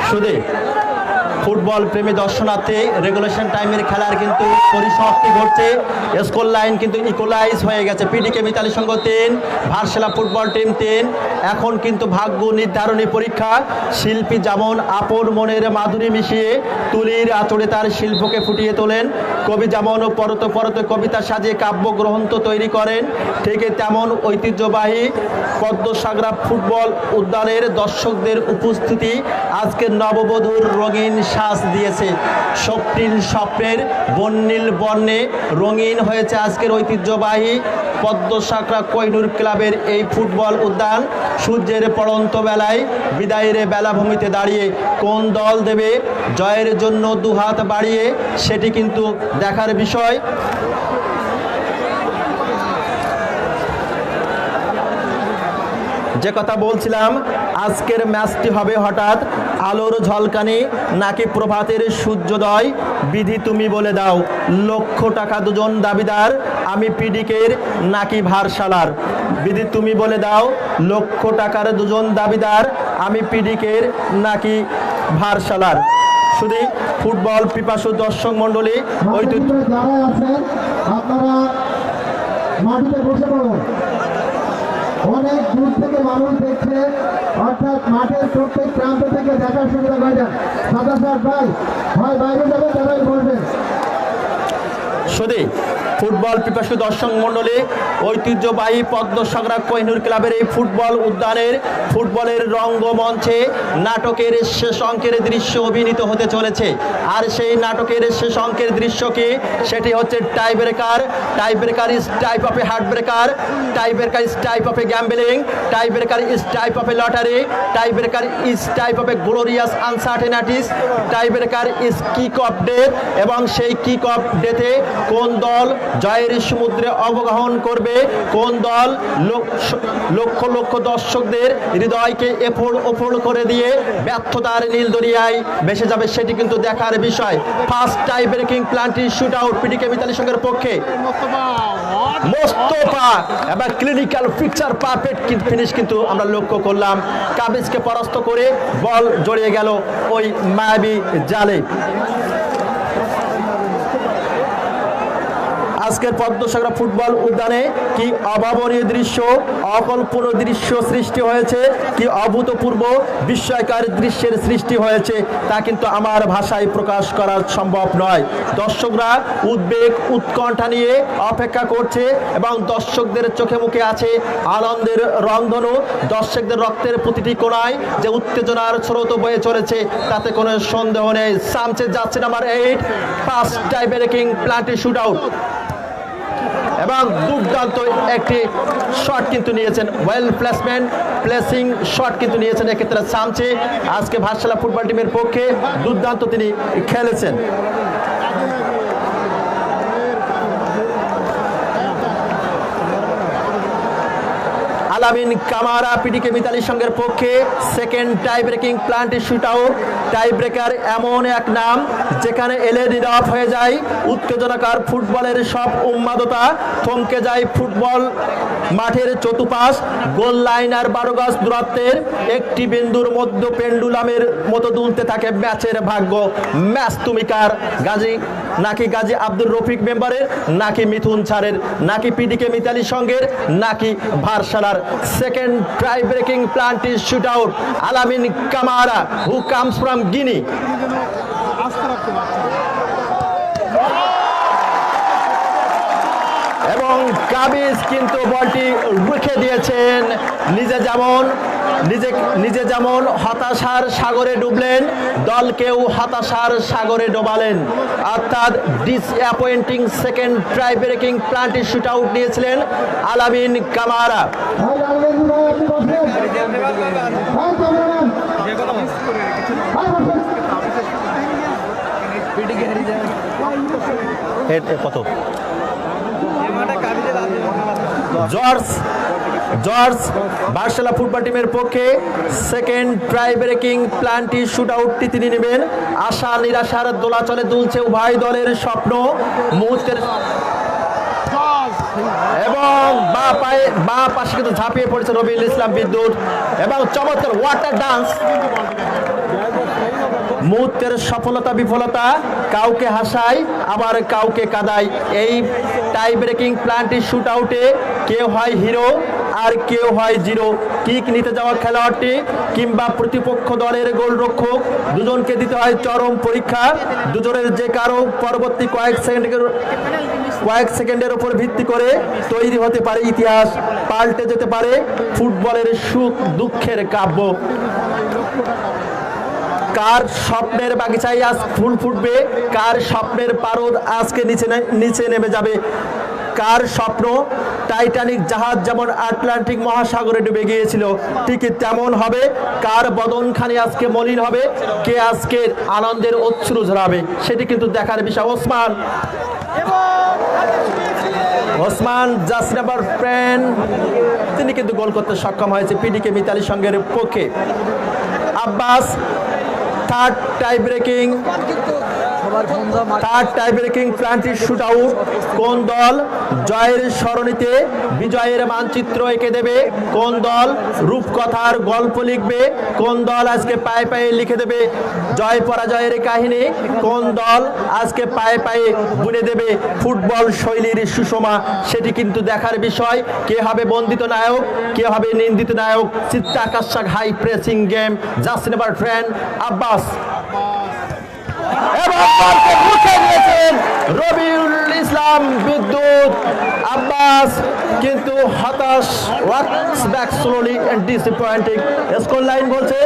শুধু ফুটবল প্রেমী দর্শনার্থী রেগুলেশন টাইমের খেলার কিন্তু পরিসমাপ্তি ঘটছে। স্কোর লাইন কিন্তু ইকুয়ালাইজ হয়ে গেছে। পিডিকে মিতালি সংঘ 3, ভারসালা ফুটবল টিম 3। এখন কিন্তু ভাগ্য নির্ধারণী পরীক্ষা। শিল্পী যেমন আপন মনের মাধুরী মিশিয়ে তুলির আঁচড়ে তার শিল্পকে ফুটিয়ে তোলেন, কবি যেমন পরত পরত কবিতা সাজিয়ে কাব্যগ্রন্থ তৈরি করেন, ঠিক তেমন ঐতিহ্যবাহী পদ্মসাগরা ফুটবল উদ্যানের দর্শকদের উপস্থিতি আজকের নববধূর রঙিন শ্বাস দিয়েছে। স্বপ্নীল স্বপ্নের বর্ণিল বর্ণে রঙিন হয়েছে আজকের ঐতিহ্যবাহী পদ্মসাগরা কোহিনুর ক্লাবের এই ফুটবল উদ্যান। সূর্যের পড়ন্ত বেলায় বিদায়ের বেলাভূমিতে দাঁড়িয়ে কোন দল দেবে জয়ের জন্য দুহাত বাড়িয়ে, সেটি কিন্তু দেখার বিষয়। যে কথা বলছিলাম, আজকের ম্যাচটি হবে হঠাৎ আলোর ঝলকানি নাকি প্রভাতের সূর্যোদয়, বিধি তুমি বলে দাও। লক্ষ টাকা দুজন দাবিদার, আমি পিডিকের নাকি ভারসালার। বিধি তুমি বলে দাও, লক্ষ টাকার দুজন দাবিদার, আমি পিডিকের নাকি ভারসালার। শুধু ফুটবল পিপাসু দর্শক মন্ডলী যারা আছেন আপনারা মাটিতে বসে পড়ুন। অনেক দূর থেকে মানুষ দেখছে, অর্থাৎ মাঠের প্রত্যেক প্রান্ত থেকে দেখার সুবিধা পাইবেন। সাদা ভাই হয় বাইরে যাবেন, তারাই বলবেন। শুধু ফুটবল পিপাসু দর্শক মন্ডলী ঐতিহ্যবাহী পদ্মসাগরা কোহিনুর ক্লাবের এই ফুটবল উদ্যানের ফুটবলের রঙ্গমঞ্চে নাটকের শেষ অঙ্কের দৃশ্য অভিনীত হতে চলেছে। আর সেই নাটকের শেষ অঙ্কের দৃশ্য কি? সেটি হচ্ছে tie breaker. Tie breaker is type of a heart breaker, tie breaker is type of a gambling, tie breaker is type of a lottery, tie breaker is type of a glorious uncertainties, tie breaker is kick of death. এবং সেই kick off ডেথে কোন দল জয়ের সমুদ্রে অবগাহন করবে, কোন দল লক্ষ লক্ষ দর্শকদের হৃদয়কে এফোড় ওফোড় করে দিয়ে ব্যর্থতার নীল দরিয়ায় ভেসে যাবে, সেটি কিন্তু দেখার বিষয়। First tie breaking penalty shoot out PDK Mitali সংঘের পক্ষে মোস্তফা এবং ক্লিনিক্যাল পিকচার পারফেক্ট ফিনিশ কিন্তু আমরা লক্ষ্য করলাম। কাবিজকে পরাস্ত করে বল জড়িয়ে গেল ওই মায়াবী জালে। আজকের পদ্মসাগরা ফুটবল উদ্যানে কি অভাবনীয় দৃশ্য, অকল্পনীয় দৃশ্য সৃষ্টি হয়েছে, কি অভূতপূর্ব বিস্ময়কর দৃশ্যের সৃষ্টি হয়েছে, তা কিন্তু আমার ভাষায় প্রকাশ করা সম্ভব নয়। দর্শকরা উদ্বেগ উৎকণ্ঠা নিয়ে অপেক্ষা করছে এবং দর্শকদের চোখে মুখে আছে আনন্দের রংধনু। দর্শকদের রক্তের প্রতিটি কোণায় যে উত্তেজনার স্রোত বয়ে চলেছে তাতে কোনো সন্দেহ নেই। সামছে যাচ্ছে number 8, first tie breaking penalty shoot out এবং দুর্দান্ত একটি শট কিন্তু নিয়েছেন, ওয়েল প্লেসমেন্ট প্লেসিং শট কিন্তু নিয়েছেন এক্ষেত্রে সামচে। আজকে ভারসালা ফুটবল টিমের পক্ষে দুর্দান্ত তিনি খেলেছেন। আলামিন কামারা পিডিকে মিতালি সংঘের পক্ষে second tie breaking penalty shoot out. Tie breaker এমন এক নাম যেখানে এলে নীরব হয়ে যায় উত্তেজনাকার ফুটবলের সব উন্মাদতা, থমকে যায় ফুটবল মাঠের চতুপাশ। গোল লাইন আর 12 গজ দূরত্বের একটি বিন্দুর মধ্যে পেন্ডুলামের মতো দুলতে থাকে ম্যাচের ভাগ্য। ম্যাচ তুমি কার? গাজী নাকি গাজী আব্দুর রফিক মেম্বারের, নাকি মিথুন ছাড়ের, নাকি পিডিকে মিতালি সংঘের, নাকি ভারসালার? Second tie breaking penalty shoot out Alamin Kamara who comes from Guinea. এবং কাবিজ কিন্তু বলটি রুখে দিয়েছেন। নিজে যেমন হতাশার সাগরে ডুবলেন, দলকেও হতাশার সাগরে ডোবালেন। অর্থাৎ disappointing second tie breaking penalty shoot out নিয়েছিলেন আলামিন কামারা। কত জর্জ ভারসালা ফুটবল টিমের পক্ষে second tie breaking penalty shoot আউটটি তিনি নেবেন। আশা নিরাশার দোলাচলে দুলছে উভয় দলের স্বপ্ন মুহূর্তের, এবং বাঁ পাশে কিন্তু ঝাঁপিয়ে পড়েছে রবিউল ইসলাম বিদ্যুৎ এবং চমৎকার ওয়াটার ডান্স মুহূর্তের সফলতা বিফলতা কাউকে হাসায় আবার কাউকে কাঁদায়। এই টাই ব্রেকিং প্ল্যান্টি শুট আউটে কেউ হয় হিরো আর কেউ হয় জিরো। কিক নিতে যাওয়া খেলোয়াড়টি কিংবা প্রতিপক্ষ দলের গোলরক্ষক দুজনকে দিতে হয় চরম পরীক্ষা। দুজনের যে কারো পরবর্তী কয়েক সেকেন্ডের উপর ভিত্তি করে তৈরি হতে পারে ইতিহাস, পাল্টে যেতে পারে ফুটবলের সুখ দুঃখের কাব্য। কার স্বপ্নের বাগিচায় আজ ফুল ফুটবে, কার স্বপ্নের পারদ আজকে নিচে নেমে যাবে, কার স্বপ্ন টাইটানিক জাহাজ যেমন আটলান্টিক মহাসাগরে ডুবে গিয়েছিল ঠিক তেমন হবে, কার বদনখানি আজকে মলিন হবে, কে আজকে আনন্দের অশ্রু ঝরাবে সেটি কিন্তু দেখার বিষয়। ওসমান জাস্ট নাম্বার ফ্রেন্ড তিনি কিন্তু গোল করতে সক্ষম হয়েছে পিডিকে মিতালি সঙ্গের পক্ষে। Abbas third tie breaking penalty shoot out. কোন দল জয়ের সরণিতে বিজয়ের মানচিত্র এঁকে দেবে, কোন দল রূপকথার গল্প লিখবে, কোন দল আজকে পায়ে পায়ে লিখে দেবে জয় পরাজয়ের কাহিনী, কোন দল আজকে পায়ে পায়ে বুনে দেবে ফুটবল শৈলীর সুষমা সেটি কিন্তু দেখার বিষয়। কে হবে বন্দিত নায়ক, কে হবে নিন্দিত নায়ক। চিত্তাকর্ষক high pressing game. Just number friend Abbas এবং মুখে দিয়েছেন রবিউল ইসলাম বিদ্যুৎ। আব্বাস কিন্তু হতাশ, works back slowly and disappointing. Score line বলছে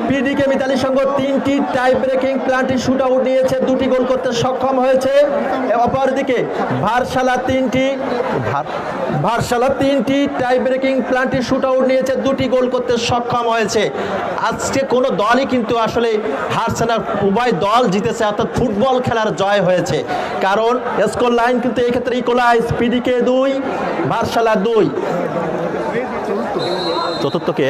পিডিকে মিতালি সংঘ 3টি tie breaking penalty shoot out নিয়েছে, 2টি গোল করতে সক্ষম হয়েছে। অপরদিকে ভারসালা 3টি tie breaking penalty shoot out নিয়েছে, 2টি গোল করতে সক্ষম হয়েছে। আজকে কোনো দলই কিন্তু আসলে হারছে না, উভয় দল জিতেছে, অর্থাৎ ফুটবল খেলার জয় হয়েছে। কারণ স্কোর লাইন কিন্তু এই ক্ষেত্রে ইকুয়ালাইজ, পিডিকে 2 ভারসালা 2। চতুর্থকে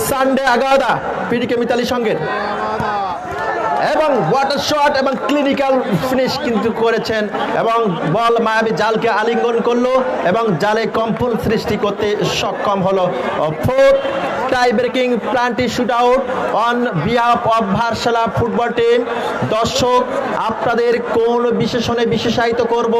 সানডে আগাদা পিডিকে মিতালি সঙ্গের এবং ওয়াটার শট এবং ক্লিনিক্যাল ফিনিশ কিন্তু করেছেন এবং বল মায়াবী জালকে আলিঙ্গন করলো এবং জালে কম্পন সৃষ্টি করতে সক্ষম হলো। Fourth tie breaking penalty shoot out on behalf of ভারসালা ফুটবল টিম। দর্শক আপনাদের কোন বিশেষণে বিশেষায়িত করব,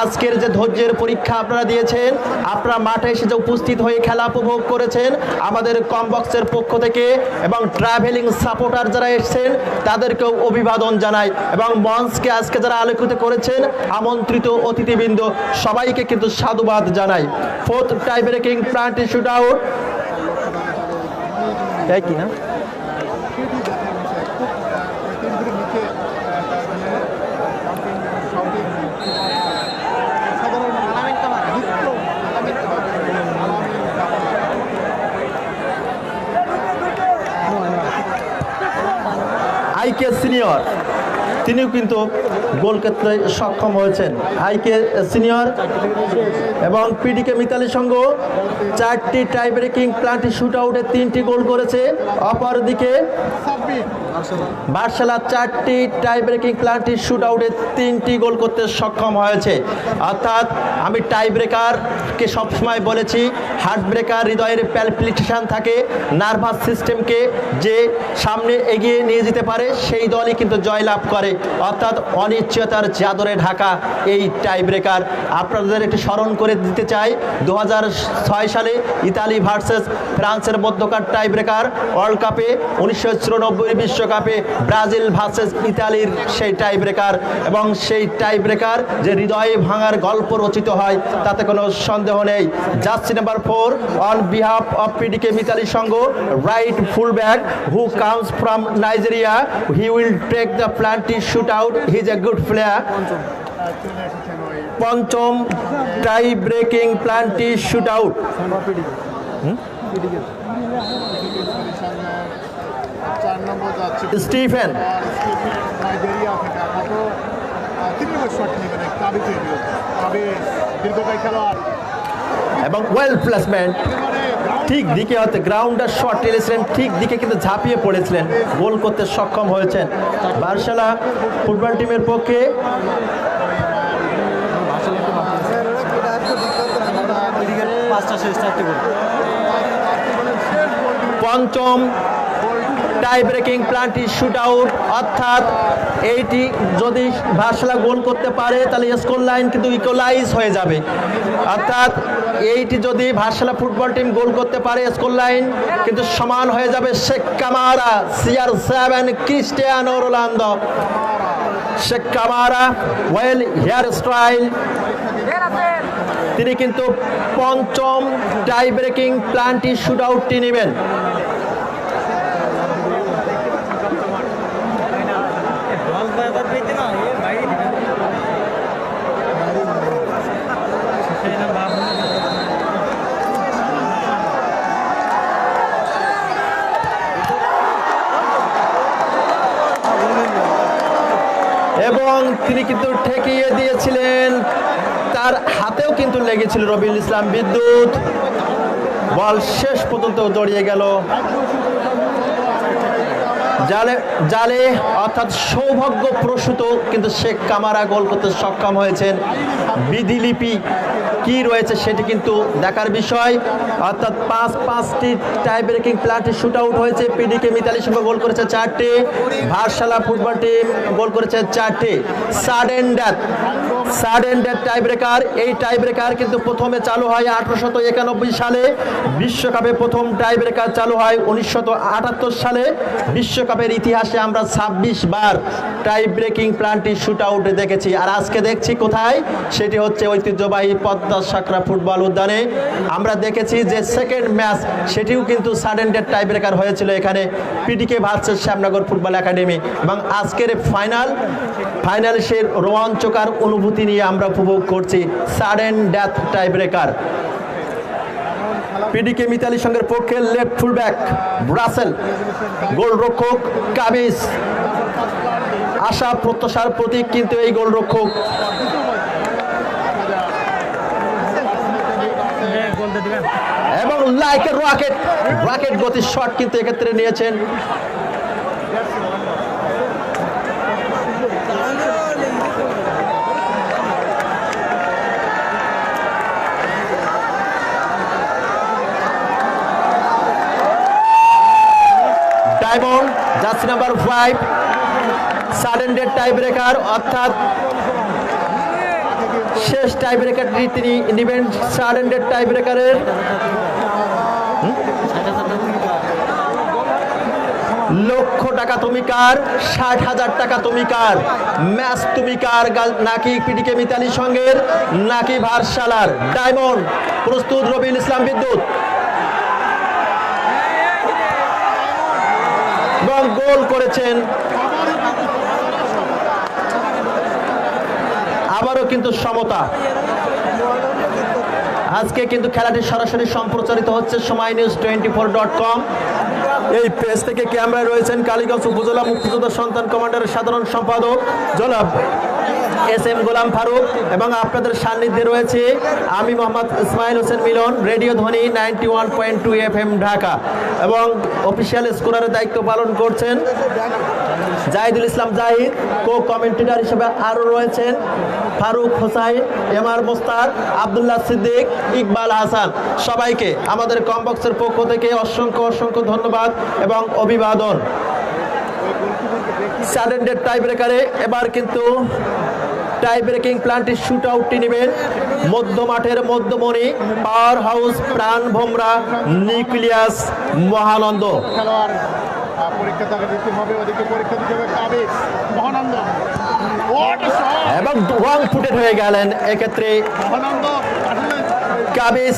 আজকের যে ধৈর্যের পরীক্ষা আপনারা দিয়েছেন, আপনারা মাঠে এসে যে উপস্থিত হয়ে খেলা উপভোগ করেছেন আমাদের কমবক্সের পক্ষ থেকে এবং ট্রাভেলিং সাপোর্টার যারা এসেছেন তাদেরকেও অভিবাদন জানাই এবং মঞ্চকে আজকে যারা আলোকিত করেছেন আমন্ত্রিত অতিথিবৃন্দ সবাইকে কিন্তু সাধুবাদ জানাই। Fourth tie breaking penalty shoot out কি না আইকে সিনিয়র তিনিও কিন্তু গোল করতে সক্ষম হয়েছেন। আইকে সিনিয়র এবং পিডিকে মিতালি সংঘ 4টি টাই ব্রেকিং প্ল্যান্টি শুট আউটে 3টি গোল করেছে। অপরদিকে ভারসালা 4টি টাই ব্রেকিং প্ল্যান্টি শুট আউটে 3টি গোল করতে সক্ষম হয়েছে। অর্থাৎ আমি টাই ব্রেকারকে সবসময় বলেছি, হার্ট ব্রেকার হৃদয়ের প্যালপিটেশন থাকে, নার্ভাস সিস্টেমকে যে সামনে এগিয়ে নিয়ে যেতে পারে সেই দলই কিন্তু জয়লাভ করে। অর্থাৎ অনিশ্চয়তার চাদরে ঢাকা এই টাই ব্রেকার। আপনাদের একটি স্মরণ করে দিতে চাই 2006 সালে ইতালি ভার্সেস ফ্রান্সের মধ্যকার টাই ব্রেকার, ওয়ার্ল্ড কাপে 1994 বিশ্বকাপে ব্রাজিল ভার্সেস ইতালির সেই টাই ব্রেকার এবং সেই টাই ব্রেকার যে হৃদয়ে ভাঙার গল্প রচিত হয় তাতে কোনো সন্দেহ নেই। Jersey number 4 on behalf of PDK Mitali Sangha, right full back who comes from Nigeria, he will take the penalty shoot out, he is a good player. পঞ্চম tie breaking penalty shoot out Stephen এবং well placement, ঠিক দিকে হতে grounder shot টেলেছিলেন, ঠিক দিকে কিন্তু ঝাঁপিয়ে পড়েছিলেন, গোল করতে সক্ষম হয়েছেন। ভারসালা ফুটবল টিমের পক্ষে পাঁচটা শেষ 4টি গোল। পঞ্চম tie breaking penalty shoot out, অর্থাৎ এইটি যদি ভার্সেলা গোল করতে পারে তাহলে স্কোর লাইন কিন্তু ইকুয়ালাইজ হয়ে যাবে। অর্থাৎ এইটি যদি ভার্সেলা ফুটবল টিম গোল করতে পারে স্কোর লাইন কিন্তু সমান হয়ে যাবে। Sheikh Kamara, CR7, Cristiano Ronaldo. Sheikh Kamara well hair style, তিনি কিন্তু পঞ্চম টাই ব্রেকিং প্লান্টি শুট আউটটি নেবেন। এবং তিনি কিন্তু ঠেকিয়ে দিয়েছিলেন, তার হাতেও কিন্তু লেগেছিল রবিউল ইসলাম বিদ্যুৎ। বল শেষ পর্যন্ত জড়িয়ে গেল জালে জালে, অর্থাৎ সৌভাগ্যপ্রসূত কিন্তু শেখ কামারা গোল করতে সক্ষম হয়েছেন। বিধিলিপি কি রয়েছে সেটি কিন্তু দেখার বিষয়। অর্থাৎ পাঁচটি tie breaking penalty shoot out হয়েছে। পিডিকে মিতালির সঙ্গে গোল করেছে 4টে, ভার্সেলা ফুটবল টিম গোল করেছে 4টে। সাডেন ডেথ টাই ব্রেকার, এই টাই ব্রেকার কিন্তু প্রথমে চালু হয় 1891 সালে। বিশ্বকাপে প্রথম টাই ব্রেকার চালু হয় 1978 সালে। বিশ্বকাপের ইতিহাসে আমরা 26 বার tie breaking penalty shoot out দেখেছি। আর আজকে দেখছি কোথায়, সেটি হচ্ছে ঐতিহ্যবাহী পদ্মা সাকরা ফুটবল উদ্যানে। আমরা দেখেছি যে সেকেন্ড ম্যাচ সেটিও কিন্তু সাডেন ডেথ টাই ব্রেকার হয়েছিল এখানে, পিডিকে ভার্সেস শ্যামনগর ফুটবল একাডেমি। এবং আজকের ফাইনাল সে রোমাঞ্চকর অনুভূতি নিয়ে আমরা উপভোগ করছি। Sudden death tie breaker. PDK Mitali সঙ্গের পক্ষে লেফট ফুলব্যাক ব্রাসেল, গোলরক্ষক কামিজ। আশা প্রত্যাশার প্রতীক কিন্তু এই গোলরক্ষক। এবং লাইক রকেট গতির শট কিন্তু এক্ষেত্রে নিয়েছেন। Diamond jersey number 5, sudden death tie breaker, অর্থাৎ শেষ টাই ব্রেকারটি তিনি নেবেন। সাডেন ডেথ টাই ব্রেকারের লক্ষ টাকা তুমি কার, 60,000 টাকা তুমি কার, ম্যাচ তুমি কার, নাকি পিডিকে মিতালির সঙ্গে নাকি ভার্সেলার। ডায়মন্ড প্রস্তুত, রবিউল ইসলাম বিদ্যুৎ এবং গোল করেছেন। আবারও কিন্তু সমতা। আজকে কিন্তু খেলাটি সরাসরি সম্প্রচারিত হচ্ছে সময়নিউজ24.com। এই পেজ থেকে ক্যামেরায় রয়েছেন কালীগঞ্জ উপজেলা মুক্তিযোদ্ধা সন্তান কমান্ডারের সাধারণ সম্পাদক জনাব SM গোলাম ফারুক, এবং আপনাদের সান্নিধ্যে রয়েছে আমি মোহাম্মদ ইসমাইল হোসেন মিলন, রেডিও ধ্বনি 91.2 FM ঢাকা। এবং অফিসিয়াল স্কোরারের দায়িত্ব পালন করছেন জাহিদুল ইসলাম জাহিদ। কো কমেন্টেটর হিসেবে আরও রয়েছেন ফারুক হোসাইন, MR মোস্তাক, আবদুল্লাহ সিদ্দিক, ইকবাল হাসান। সবাইকে আমাদের কমবক্সের পক্ষ থেকে অসংখ্য ধন্যবাদ এবং অভিবাদন। সাডেন ডেথ টাই ব্রেকারে এবার কিন্তু টাই ব্রেকিং প্লান্টি শুট আউটটি নেবেন মধ্য মাঠের মধ্যমণি, পাওয়ার হাউস, প্রাণ ভোমরা, নিউক্লিয়াস মহানন্দ। এবং ওয়ান ফুটেড হয়ে গেলেন এক্ষেত্রে কাবিজ।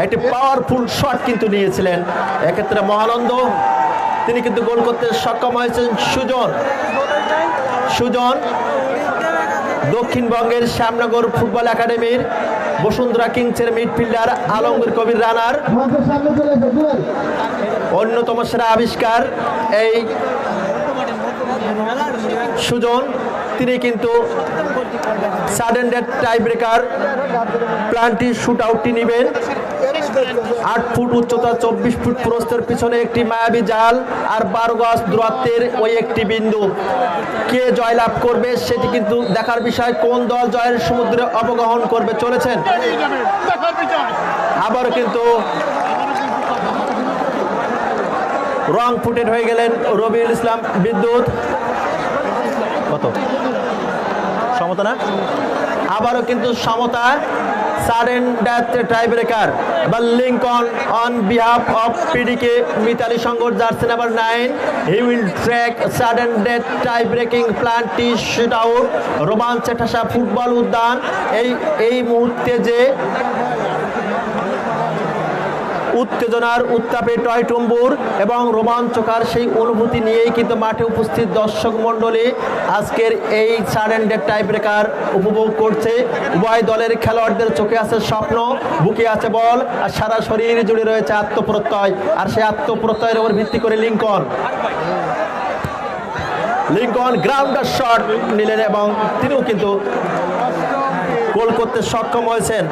একটি পাওয়ারফুল শট কিন্তু নিয়েছিলেন এক্ষেত্রে মহানন্দ, তিনি কিন্তু গোল করতে সক্ষম হয়েছেন। সুজন দক্ষিণবঙ্গের শ্যামনগর ফুটবল একাডেমির বসুন্ধরা কিংসের মিডফিল্ডার, আলমগীর কবির রানার অন্যতম সেরা আবিষ্কার এই সুজন। তিনি কিন্তু sudden death tie breaker penalty shoot আউটটি নেবেন। 8 ফুট উচ্চতা, 24 ফুট প্রস্থের পিছনে একটি মায়াবী জাল আর 12 গজ দূরত্বের ওই একটি বিন্দু। কে জয়লাভ করবে সেটি কিন্তু দেখার বিষয়। কোন দল জয়ের সমুদ্রে অবগাহন করবে চলেছেন। আবারও কিন্তু রং ফুটেড হয়ে গেলেন রবিউল ইসলাম বিদ্যুৎ। কত সমতা না, আবারও কিন্তু সমতা। সাডেন ডেথ টাই ব্রেকার বা Lincoln on behalf of PDK Mitali সংঘর jersey number 9, he will track sudden death tie breaking penalty shoot out. রোমাঞ্চে ঠাসা ফুটবল উদ্যান। এই মুহূর্তে যে উত্তেজনার উত্তাপে টয়টুম্বুর এবং রোমাঞ্চকর সেই অনুভূতি নিয়েই কিন্তু মাঠে উপস্থিত দর্শক মণ্ডলী আজকের এই সাডেন ডেথ টাই ব্রেকার উপভোগ করছে। উভয় দলের খেলোয়াড়দের চোখে আছে স্বপ্ন, বুকে আছে বল, আর সারা শরীর জুড়ে রয়েছে আত্মপ্রত্যয়। আর সেই আত্মপ্রত্যয়ের উপর ভিত্তি করে লিঙ্কন গ্রাউন্ডার শট নিলেন এবং তিনিও কিন্তু গোল করতে সক্ষম হয়েছেন।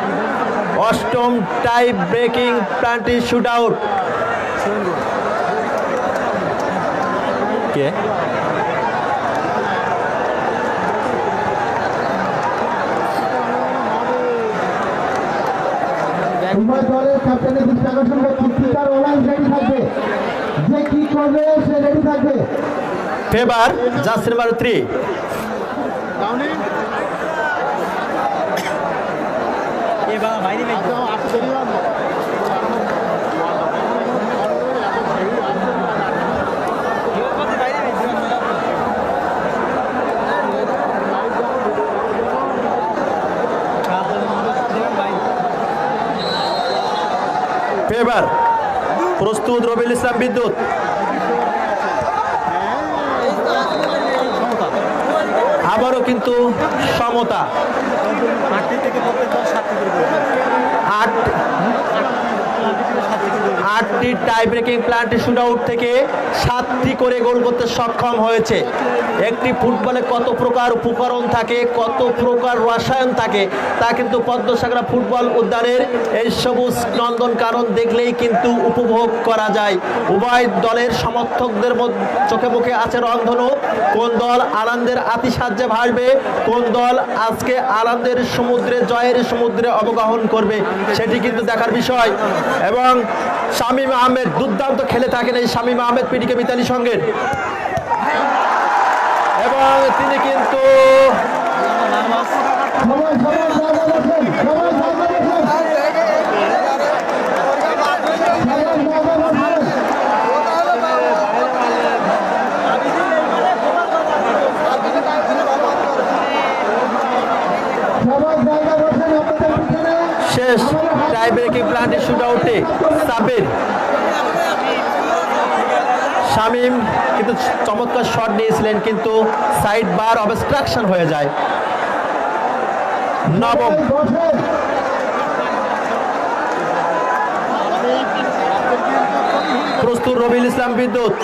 অষ্টম tie breaking penalty shoot out. কে উভয় দলের ক্যাপ্টেনের দৃষ্টি আকর্ষণ করছি, কিপার অলওয়েজ রেডি থাকবে, যে কি করবে সে রেডি থাকবে। Favour jersey number 3। ফেভার প্রস্তুত রবিউল ইসলাম বিদ্যুৎ। আবারও কিন্তু সমতা। 8টি tie breaking penalty shoot out থেকে 7টি করে গোল করতে সক্ষম হয়েছে। একটি ফুটবলে কত প্রকার উপকরণ থাকে, কত প্রকার রসায়ন থাকে, তা কিন্তু পদ্মসাগরা ফুটবল উদ্যানের এই সবুজ নন্দন কানন দেখলেই কিন্তু উপভোগ করা যায়। উভয় দলের সমর্থকদের চোখে মুখে আছে রংধনু। কোন দল আনন্দের আতিশয্যে ভাসবে, কোন দল আজকে আনন্দের সমুদ্রে, জয়ের সমুদ্রে অবগাহন করবে, সেটি কিন্তু দেখার বিষয়। এবং শামীম আহমেদ দুর্দান্ত খেলে থাকেন এই শামীম আহমেদ পিডিকে মিতালি সঙ্গের, এবং তিনি কিন্তু শেষ টাই ব্রেকিং প্ল্যান্টি শুট আউটে সাবির শামীম কিন্তু চমৎকার শট নিয়েছিলেন, কিন্তু সাইড বার অবস্ট্রাকশন হয়ে যায়। নবম প্রস্তুত রবিউল ইসলাম বিদ্যুৎ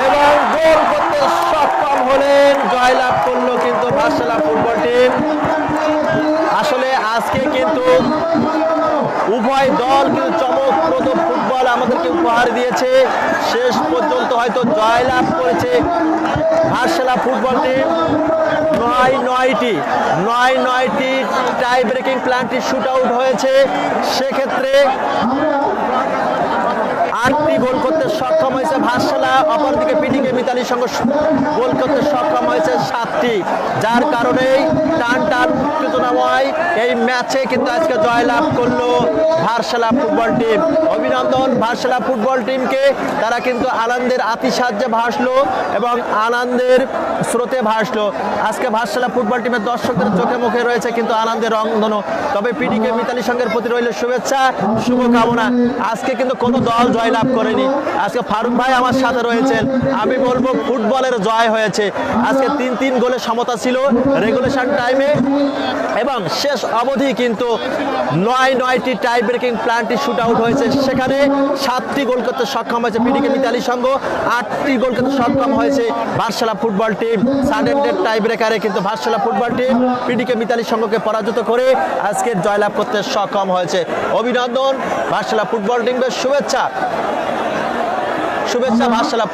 এবং গোল করতে সক্ষম হলেন, জয়লাভ করলো কিন্তু ভার্সেলা ফুটবল টিম। আসলে আজকে কিন্তু উভয় দল কিন্তু চমকপ্রদ ফুটবল আমাদেরকে উপহার দিয়েছে। শেষ পর্যন্ত হয়তো জয়লাভ করেছে ভার্সেলা ফুটবল টিম। 9টি tie breaking penalty shoot out হয়েছে, সেক্ষেত্রে 8টি গোল করতে সক্ষম হয়েছে ভার্সেলা। অপরদিকে পিডিকে মিতালির সঙ্গে গোল করতে সক্ষম হয়েছে 7টি, যার কারণেই টান উত্তেজনাময় এই ম্যাচে কিন্তু আজকে জয়লাভ করলো ভার্সেলা ফুটবল টিম। অভিনন্দন ভার্সেলা ফুটবল টিমকে, তারা কিন্তু আনন্দের আতিশয্যে ভাসলো এবং আনন্দের স্রোতে ভাসলো। আজকে ভার্সেলা ফুটবল টিমের দর্শকদের চোখে মুখে রয়েছে কিন্তু আনন্দের রংধনু। তবে পিডিকে মিতালি সঙ্গের প্রতি রইল শুভেচ্ছা, শুভকামনা। আজকে কিন্তু কোনো দল জয়লাভ করেনি, আজকে ফারুক ভাই আমার সাথে রয়েছেন। আমি বলবো ফুটবলের জয় হয়েছে। আজকে 3-3 গোলে সমতা ছিল রেগুলেশন টাইমে, এবং শেষ অবধি কিন্তু 9টি tie breaking penalty shoot out হয়েছে, সেখানে 7টি গোল করতে সক্ষম হয়েছে পিডিকে মিতালি সংঘ, 8টি গোল করতে সক্ষম হয়েছে ভার্সেলা ফুটবল টিম। সাডেন ডেথ টাই ব্রেকারে কিন্তু ভার্সেলা ফুটবল টিম পিডিকে মিতালি সংঘকে পরাজিত করে আজকের জয়লাভ করতে সক্ষম হয়েছে। অভিনন্দন ভার্সেলা ফুটবল টিমকে, শুভেচ্ছা ভার্সেলা।